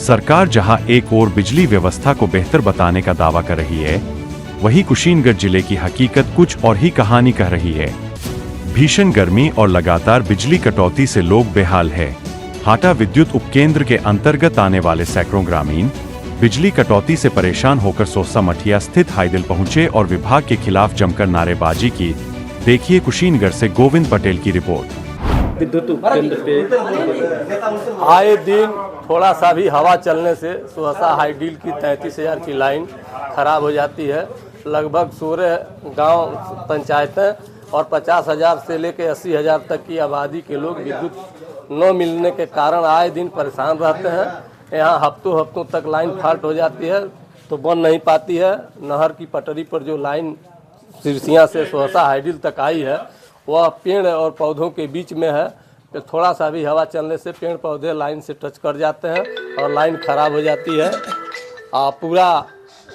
सरकार जहां एक ओर बिजली व्यवस्था को बेहतर बताने का दावा कर रही है, वहीं कुशीनगढ़ जिले की हकीकत कुछ और ही कहानी कह रही है। भीषण गर्मी और लगातार बिजली कटौती से लोग बेहाल है। हाटा विद्युत उपकेंद्र के अंतर्गत आने वाले सैकड़ों ग्रामीण बिजली कटौती से परेशान होकर सोसा मठिया स्थित हाइडिल पहुंचे और विभाग के खिलाफ जमकर नारेबाजी की। देखिए कुशीनगढ़ से गोविंद पटेल की रिपोर्ट। विद्युत उपकेंद्र पे आए दिन थोड़ा सा भी हवा चलने से सोसा हाइडिल की 33,000 की लाइन खराब हो जाती है। लगभग 16 गांव पंचायतें और 50,000 से लेकर 80,000 तक की आबादी के लोग विद्युत न मिलने के कारण आए दिन परेशान रहते हैं। यहाँ हफ्तों तक लाइन फाल्ट हो जाती है तो बन नहीं पाती है। नहर की पटरी पर जो लाइन सिरसिया से सोसा हाइडिल तक आई है वह पेड़ और पौधों के बीच में है। तो थोड़ा सा भी हवा चलने से पेड़ पौधे लाइन से टच कर जाते हैं और लाइन खराब हो जाती है। पूरा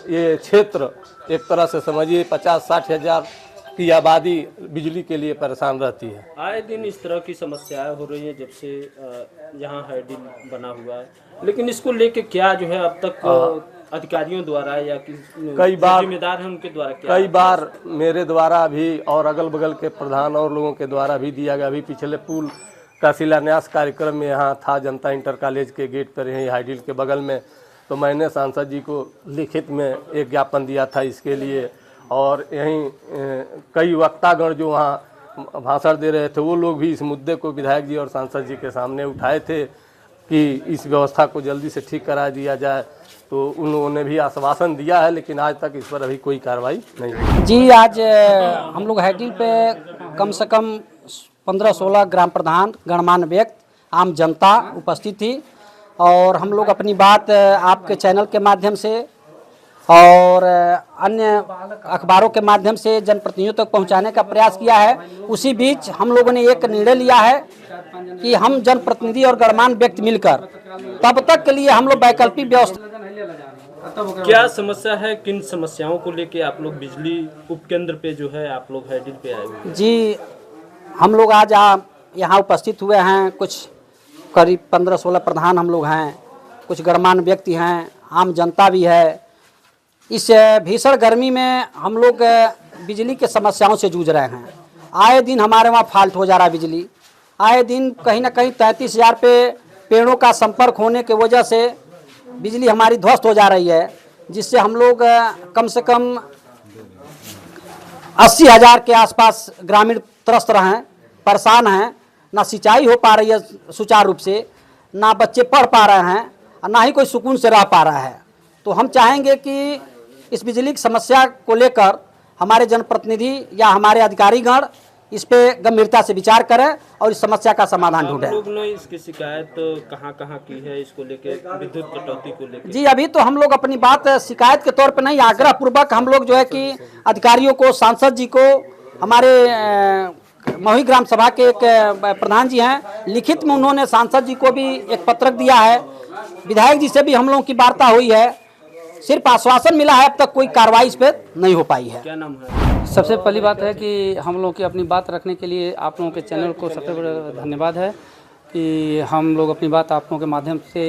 ये क्षेत्र एक तरह से समझिए 50-60 हज़ार की आबादी बिजली के लिए परेशान रहती है। आए दिन इस तरह की समस्याएं हो रही हैं जब से यहाँ हाइडिल बना हुआ है, लेकिन इसको लेके क्या जो है अब तक अधिकारियों द्वारा या कई बार जिम्मेदार हैं उनके द्वारा कई बार मेरे द्वारा भी और अगल बगल के प्रधान और लोगों के द्वारा भी दिया गया। अभी पिछले पुल का शिलान्यास कार्यक्रम में यहाँ था जनता इंटर कॉलेज के गेट पर यहीं हाइडिल के बगल में, तो मैंने सांसद जी को लिखित में एक ज्ञापन दिया था इसके लिए। और यहीं कई वक्तागण जो वहाँ भाषण दे रहे थे वो लोग भी इस मुद्दे को विधायक जी और सांसद जी के सामने उठाए थे कि इस व्यवस्था को जल्दी से ठीक करा दिया जाए। तो उन लोगों ने भी आश्वासन दिया है, लेकिन आज तक इस पर अभी कोई कार्रवाई नहीं हुई। जी, आज हम लोग हाइडिल पे कम से कम 15-16 ग्राम प्रधान, गणमान्य व्यक्ति, आम जनता उपस्थित थी और हम लोग अपनी बात आपके चैनल के माध्यम से और अन्य अखबारों के माध्यम से जनप्रतिनिधियों तक पहुंचाने का प्रयास किया है। उसी बीच हम लोगों ने एक निर्णय लिया है कि हम जनप्रतिनिधि और गणमान्य व्यक्ति मिलकर तब तक के लिए हम लोग वैकल्पिक व्यवस्था। क्या समस्या है, किन समस्याओं को लेके आप लोग बिजली उपकेंद्र पे जो है आप लोग हाइडिल पे आए हुए? जी, हम लोग आज यहाँ उपस्थित हुए हैं। कुछ करीब 15-16 प्रधान हम लोग हैं, कुछ गणमान्य व्यक्ति हैं, आम जनता भी है। इस भीषण गर्मी में हम लोग बिजली के समस्याओं से जूझ रहे हैं। आए दिन हमारे वहाँ फाल्ट हो जा रहा है बिजली। आए दिन कहीं ना कहीं 33,000 पे पेड़ों का संपर्क होने की वजह से बिजली हमारी ध्वस्त हो जा रही है, जिससे हम लोग कम से कम 80,000 के आसपास ग्रामीण त्रस्त रहे हैं, परेशान हैं। ना सिंचाई हो पा रही है सुचारू रूप से, ना बच्चे पढ़ पा रहे हैं और ना ही कोई सुकून से रह पा रहा है। तो हम चाहेंगे कि इस बिजली की समस्या को लेकर हमारे जनप्रतिनिधि या हमारे अधिकारीगण इस पे गंभीरता से विचार करें और इस समस्या का समाधान ढूंढें। लोग ने इसकी शिकायत कहाँ की है इसको लेके, विद्युत कटौती को लेके? जी, अभी तो हम लोग अपनी बात शिकायत के तौर पे नहीं, आग्रह पूर्वक हम लोग जो है कि अधिकारियों को, सांसद जी को, हमारे महुई ग्राम सभा के एक प्रधान जी हैं, लिखित में उन्होंने सांसद जी को भी एक पत्रक दिया है। विधायक जी से भी हम लोगों की वार्ता हुई है, सिर्फ आश्वासन मिला है, अब तक कोई कार्रवाई इस पर नहीं हो पाई है। क्या नाम है? सबसे पहली बात है कि हम लोग की अपनी बात रखने के लिए आप लोगों के चैनल को सबसे बड़ा धन्यवाद है कि हम लोग अपनी बात आप लोगों के माध्यम से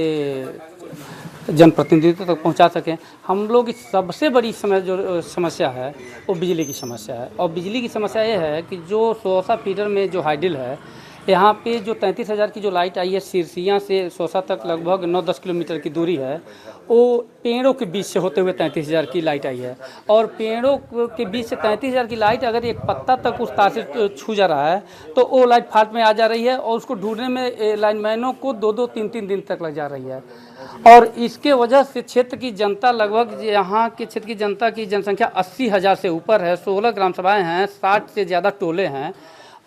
जनप्रतिनिधित्व तक पहुंचा सकें। हम लोग की सबसे बड़ी जो समस्या है वो बिजली की समस्या है। और बिजली की समस्या ये है कि जो सोसा फीडर में जो हाइडिल है, यहाँ पे जो 33,000 की जो लाइट आई है सिरसिया से सोसा तक लगभग 9-10 किलोमीटर की दूरी है, वो पेड़ों के बीच से होते हुए 33,000 की लाइट आई है। और पेड़ों के बीच से 33,000 की लाइट अगर एक पत्ता तक उस तार से छू जा रहा है तो वो लाइट फाल्ट में आ जा रही है और उसको ढूंढने में लाइनमैनों को 2-2, 3-3 दिन तक लग जा रही है। और इसके वजह से क्षेत्र की जनता, लगभग यहाँ के क्षेत्र की जनता की जनसंख्या 80,000 से ऊपर है। 16 ग्राम सभाएँ हैं, 60 से ज़्यादा टोले हैं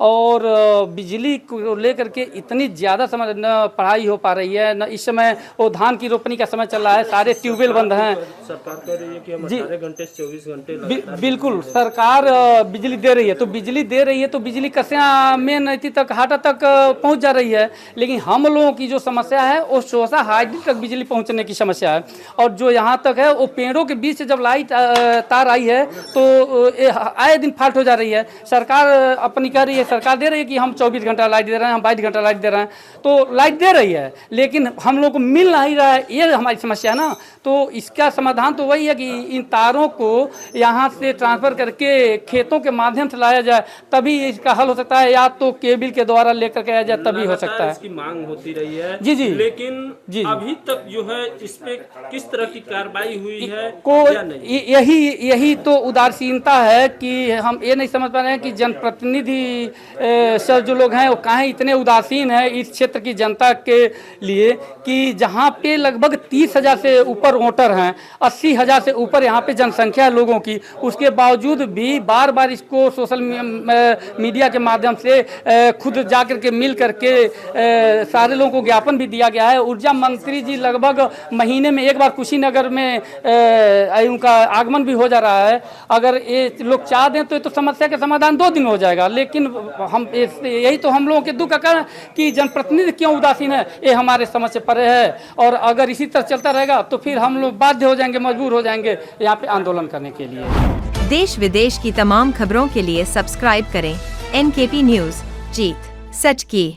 और बिजली को लेकर के इतनी ज़्यादा समय न पढ़ाई हो पा रही है, न इस समय वो धान की रोपनी का समय चल रहा है, सारे ट्यूबवेल बंद हैं। सरकार कह रही है कि हम 18 घंटे से 24 घंटे बिल्कुल सरकार बिजली दे रही है, तो बिजली दे रही है तो बिजली कसिया में नैती तक हाटा तक पहुंच जा रही है। लेकिन हम लोगों की जो समस्या है वो सोसा हाइडिल तक बिजली पहुंचने की समस्या है। और जो यहाँ तक है वो पेड़ों के बीच से जब लाइट तार आई है तो आए दिन फाल्ट हो जा रही है। सरकार अपनी कह रही है सरकार दे रही है कि हम 24 घंटा लाइट दे रहे हैं, हम 22 घंटा लाइट दे रहे हैं, तो लाइट दे रही है लेकिन हम लोग को मिल नहीं रहा है, ये हमारी समस्या है ना। तो इसका समाधान तो वही है कि इन तारों को यहाँ से ट्रांसफ़र करके खेतों के माध्यम से लाया जाए, तभी इसका हल हो सकता है, या तो केबल के द्वारा लेकर के आया जाए तभी हो सकता है। इसकी मांग होती रही है जी जी, लेकिन जी अभी तक जो है इस पे किस तरह की कार्रवाई हुई है को या नहीं? यही तो उदासीनता है कि हम ये नहीं समझ पा रहे हैं कि जनप्रतिनिधि सर जो लोग हैं वो काहे इतने उदासीन हैं इस क्षेत्र की जनता के लिए, कि जहाँ पे लगभग 30,000 से ऊपर वोटर हैं, 80,000 से ऊपर यहाँ पे जनसंख्या है लोगों की, उसके बावजूद भी बार बार इसको सोशल मीडिया के माध्यम से खुद जा कर के मिल करके सारे लोगों को ज्ञापन भी दिया गया है। ऊर्जा मंत्री जी लगभग महीने में एक बार कुशीनगर में उनका आगमन भी हो जा रहा है। अगर ये लोग चाह दें तो ये तो समस्या का समाधान 2 दिन हो जाएगा, लेकिन हम यही तो हम लोगों के दुख का कारण कि जनप्रतिनिधि क्यों उदासीन है, ये हमारे समझ से परे है। और अगर इसी तरह चलता रहेगा तो फिर हम लोग बाध्य हो जाएंगे, मजबूर हो जाएंगे यहाँ पे आंदोलन करने के लिए। देश विदेश की तमाम खबरों के लिए सब्सक्राइब करें NKP न्यूज़, जीत सच की।